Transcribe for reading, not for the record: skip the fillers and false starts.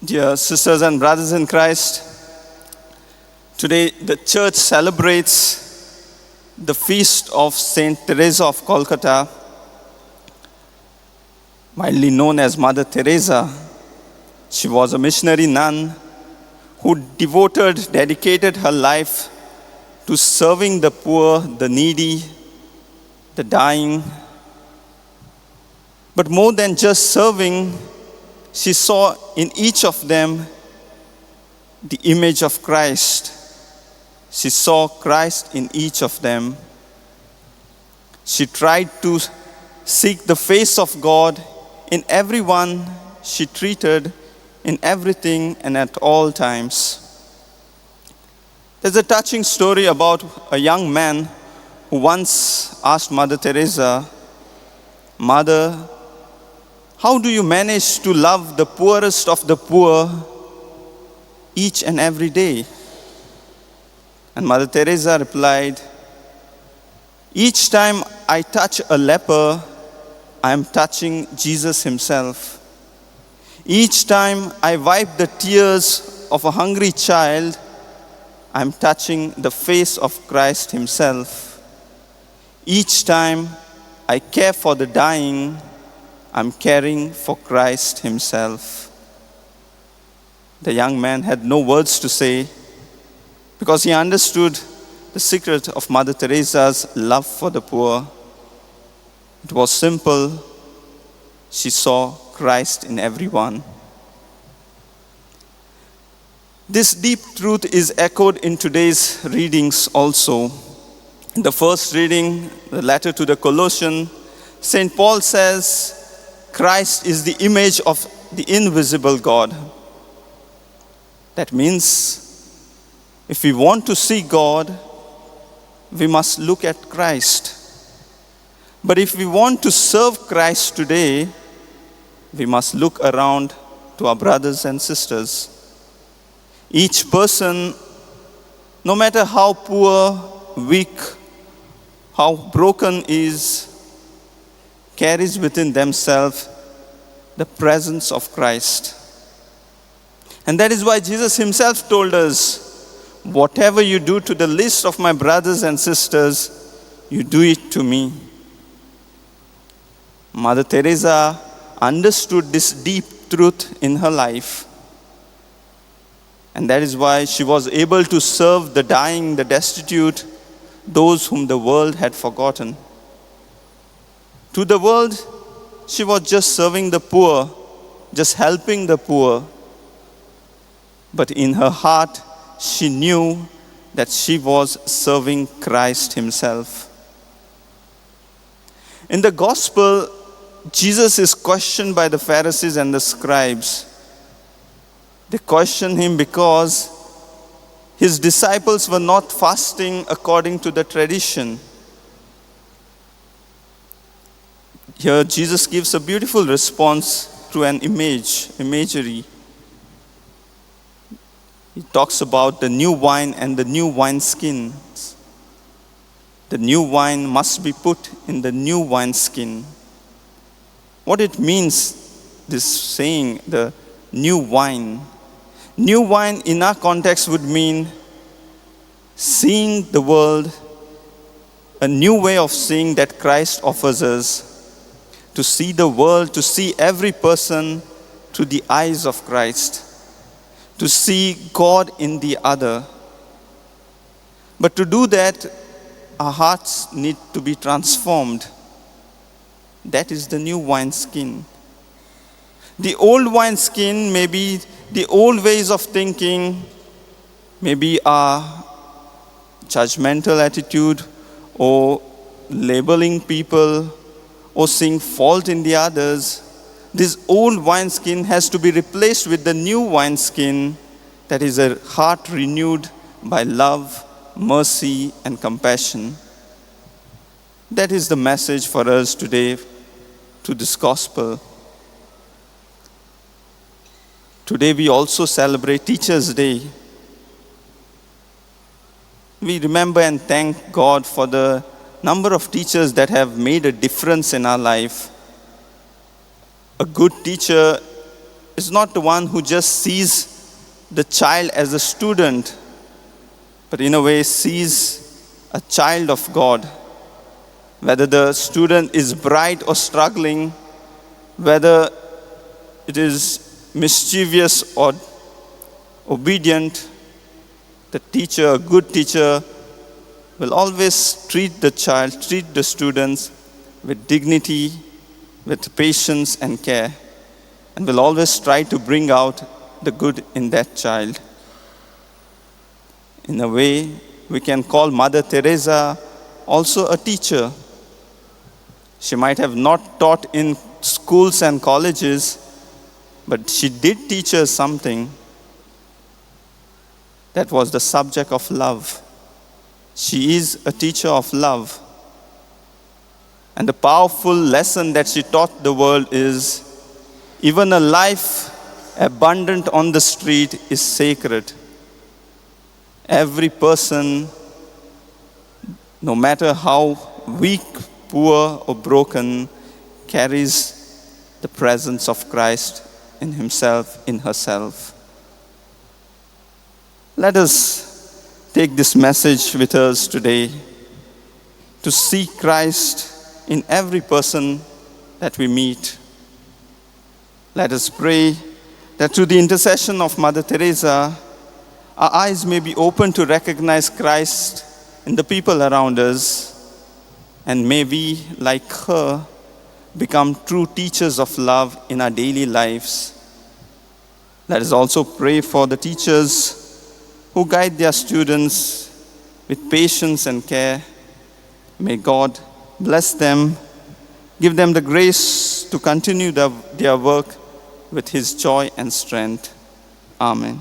Dear sisters and brothers in Christ, today the church celebrates the feast of Saint Teresa of Calcutta, widely known as Mother Teresa. She was a missionary nun who dedicated her life to serving the poor, the needy, the dying. But more than just serving, she saw in each of them the image of Christ. She saw Christ in each of them. She tried to seek the face of God in everyone she treated, in everything and at all times. There's a touching story about a young man who once asked Mother Teresa, "Mother, how do you manage to love the poorest of the poor each and every day?" And Mother Teresa replied, "Each time I touch a leper, I am touching Jesus himself. Each time I wipe the tears of a hungry child, I am touching the face of Christ himself. Each time I care for the dying, I'm caring for Christ himself." The young man had no words to say because he understood the secret of Mother Teresa's love for the poor. It was simple. She saw Christ in everyone. This deep truth is echoed in today's readings also. In the first reading, the letter to the Colossians, St. Paul says, Christ is the image of the invisible God. That means if we want to see God, we must look at Christ. But if we want to serve Christ today, we must look around to our brothers and sisters. Each person, no matter how poor, weak, how broken is, carries within themselves the presence of Christ. And that is why Jesus himself told us, "Whatever you do to the least of my brothers and sisters, you do it to me." Mother Teresa understood this deep truth in her life. And that is why she was able to serve the dying, the destitute, those whom the world had forgotten. To the world, she was just serving the poor, just helping the poor. But in her heart, she knew that she was serving Christ himself. In the gospel, Jesus is questioned by the Pharisees and the scribes. They questioned him because his disciples were not fasting according to the tradition. Here, Jesus gives a beautiful response through an imagery. He talks about the new wine and the new wineskins. The new wine must be put in the new wineskin. What it means, this saying, the new wine. New wine in our context would mean seeing the world, a new way of seeing that Christ offers us. To see the world, to see every person through the eyes of Christ. To see God in the other. But to do that, our hearts need to be transformed. That is the new wineskin. The old wineskin may be the old ways of thinking, maybe our judgmental attitude or labeling people or seeing fault in the others. This old wineskin has to be replaced with the new wineskin that is a heart renewed by love, mercy, and compassion. That is the message for us today to this gospel. Today we also celebrate Teachers' Day. We remember and thank God for the number of teachers that have made a difference in our life. A good teacher is not the one who just sees the child as a student, but in a way sees a child of God. Whether the student is bright or struggling, whether it is mischievous or obedient, the teacher, a good teacher, will always treat the child, treat the students with dignity, with patience and care, and will always try to bring out the good in that child. In a way, we can call Mother Teresa also a teacher. She might have not taught in schools and colleges, but she did teach us something. That was the subject of love. She is a teacher of love. And the powerful lesson that she taught the world is, even a life abundant on the street is sacred. Every person, no matter how weak, poor, or broken, carries the presence of Christ in himself, in herself. Let us take this message with us today to see Christ in every person that we meet. Let us pray that through the intercession of Mother Teresa, our eyes may be open to recognize Christ in the people around us, and may we, like her, become true teachers of love in our daily lives. Let us also pray for the teachers who guide their students with patience and care. May God bless them, give them the grace to continue their work with His joy and strength. Amen.